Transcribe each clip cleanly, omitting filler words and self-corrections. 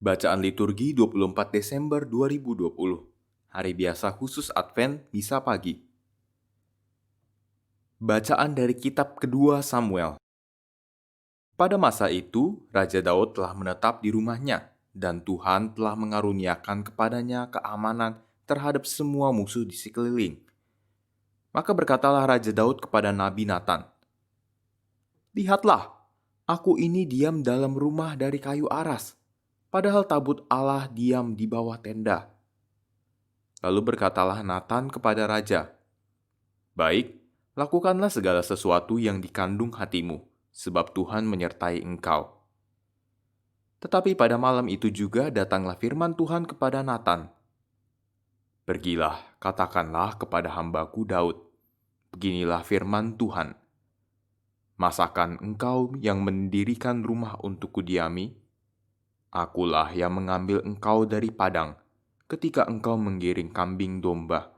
Bacaan liturgi 24 Desember 2020. Hari biasa khusus Advent, Misa Pagi. Bacaan dari kitab kedua Samuel. Pada masa itu, Raja Daud telah menetap di rumahnya, dan Tuhan telah mengaruniakan kepadanya keamanan terhadap semua musuh di sekeliling. Maka berkatalah Raja Daud kepada Nabi Nathan, "Lihatlah, aku ini diam dalam rumah dari kayu aras, padahal tabut Allah diam di bawah tenda." Lalu berkatalah Nathan kepada raja, "Baik, lakukanlah segala sesuatu yang dikandung hatimu, sebab Tuhan menyertai engkau." Tetapi pada malam itu juga datanglah firman Tuhan kepada Nathan, "Pergilah, katakanlah kepada hambaku Daud, beginilah firman Tuhan, masakan engkau yang mendirikan rumah untuk kudiami? Akulah yang mengambil engkau dari padang, ketika engkau menggiring kambing domba.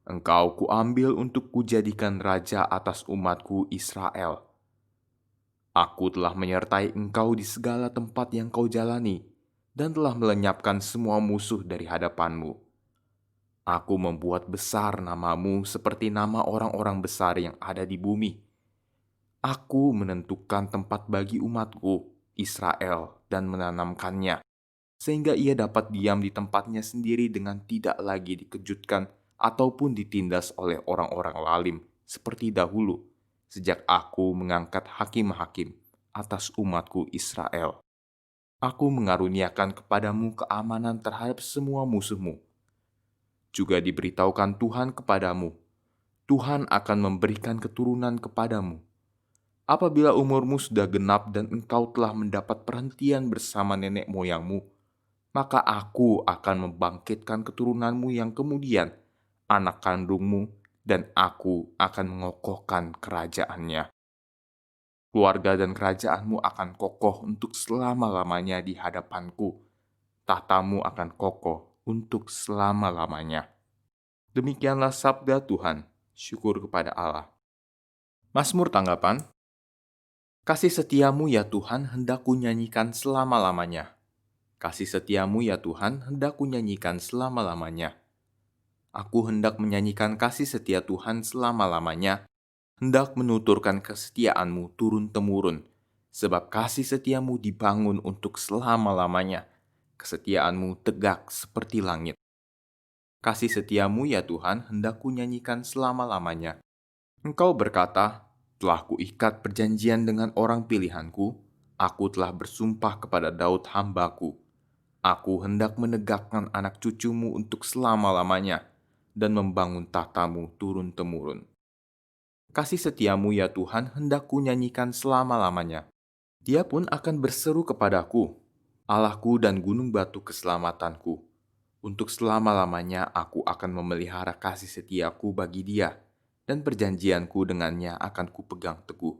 Engkau kuambil untuk kujadikan raja atas umatku Israel. Aku telah menyertai engkau di segala tempat yang kau jalani, dan telah melenyapkan semua musuh dari hadapanmu. Aku membuat besar namamu seperti nama orang-orang besar yang ada di bumi. Aku menentukan tempat bagi umatku, Israel, dan menanamkannya, sehingga ia dapat diam di tempatnya sendiri dengan tidak lagi dikejutkan ataupun ditindas oleh orang-orang lalim seperti dahulu, sejak aku mengangkat hakim-hakim atas umatku Israel. Aku mengaruniakan kepadamu keamanan terhadap semua musuhmu. Juga diberitahukan Tuhan kepadamu, Tuhan akan memberikan keturunan kepadamu. Apabila umurmu sudah genap dan engkau telah mendapat perhentian bersama nenek moyangmu, maka aku akan membangkitkan keturunanmu yang kemudian, anak kandungmu, dan aku akan mengokohkan kerajaannya. Keluarga dan kerajaanmu akan kokoh untuk selama-lamanya di hadapanku. Tahtamu akan kokoh untuk selama-lamanya." Demikianlah sabda Tuhan. Syukur kepada Allah. Mazmur tanggapan. Kasih setiamu ya Tuhan hendak kunyanyikan selama-lamanya. Kasih setiamu ya Tuhan hendak kunyanyikan selama-lamanya. Aku hendak menyanyikan kasih setia Tuhan selama-lamanya, hendak menuturkan kesetiaanmu turun-temurun, sebab kasih setiamu dibangun untuk selama-lamanya, kesetiaanmu tegak seperti langit. Kasih setiamu ya Tuhan hendak kunyanyikan selama-lamanya. Engkau berkata, "Telah kuikat perjanjian dengan orang pilihanku, aku telah bersumpah kepada Daud hambaku. Aku hendak menegakkan anak cucumu untuk selama-lamanya, dan membangun tahtamu turun-temurun." Kasih setiamu ya Tuhan hendak kunyanyikan selama-lamanya. Dia pun akan berseru kepadaku, Allahku dan gunung batu keselamatanku. Untuk selama-lamanya aku akan memelihara kasih setiaku bagi dia, dan perjanjianku dengannya akan kupegang teguh.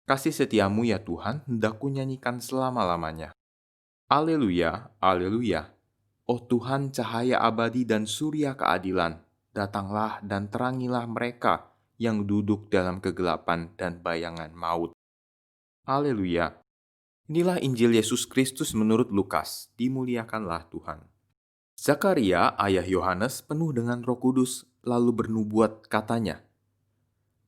Kasih setiamu ya Tuhan hendak kunyanyikan selama-lamanya. Alleluia, alleluia. Oh Tuhan, cahaya abadi dan surya keadilan, datanglah dan terangilah mereka yang duduk dalam kegelapan dan bayangan maut. Haleluya. Inilah Injil Yesus Kristus menurut Lukas. Dimuliakanlah Tuhan. Zakaria, ayah Yohanes, penuh dengan Roh Kudus, lalu bernubuat katanya,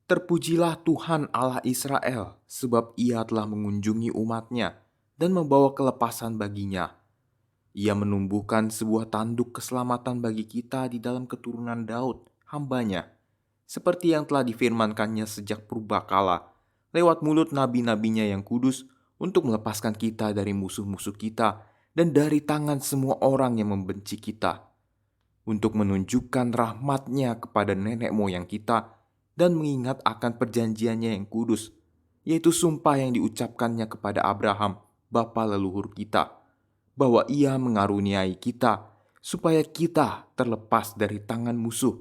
"Terpujilah Tuhan Allah Israel, sebab Ia telah mengunjungi umatnya dan membawa kelepasan baginya. Ia menumbuhkan sebuah tanduk keselamatan bagi kita di dalam keturunan Daud, hambanya, seperti yang telah difirmankannya sejak purbakala, lewat mulut nabi-nabinya yang kudus, untuk melepaskan kita dari musuh-musuh kita dan dari tangan semua orang yang membenci kita, untuk menunjukkan rahmat-Nya kepada nenek moyang kita dan mengingat akan perjanjiannya yang kudus, yaitu sumpah yang diucapkannya kepada Abraham, bapa leluhur kita, bahwa Ia mengaruniai kita supaya kita terlepas dari tangan musuh,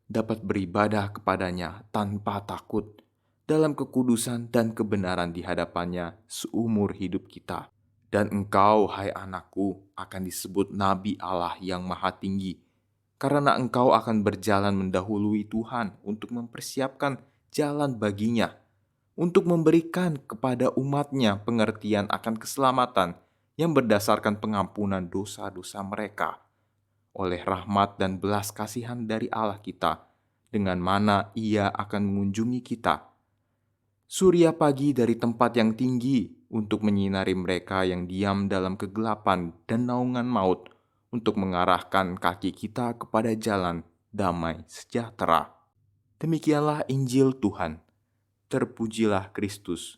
dapat beribadah kepadanya tanpa takut, dalam kekudusan dan kebenaran di hadapannya seumur hidup kita. Dan engkau, hai anakku, akan disebut Nabi Allah yang Maha Tinggi, karena engkau akan berjalan mendahului Tuhan untuk mempersiapkan jalan baginya, untuk memberikan kepada umatnya pengertian akan keselamatan yang berdasarkan pengampunan dosa-dosa mereka oleh rahmat dan belas kasihan dari Allah kita, dengan mana Ia akan mengunjungi kita. Surya pagi dari tempat yang tinggi untuk menyinari mereka yang diam dalam kegelapan dan naungan maut, untuk mengarahkan kaki kita kepada jalan damai sejahtera. Demikianlah Injil Tuhan. Terpujilah Kristus.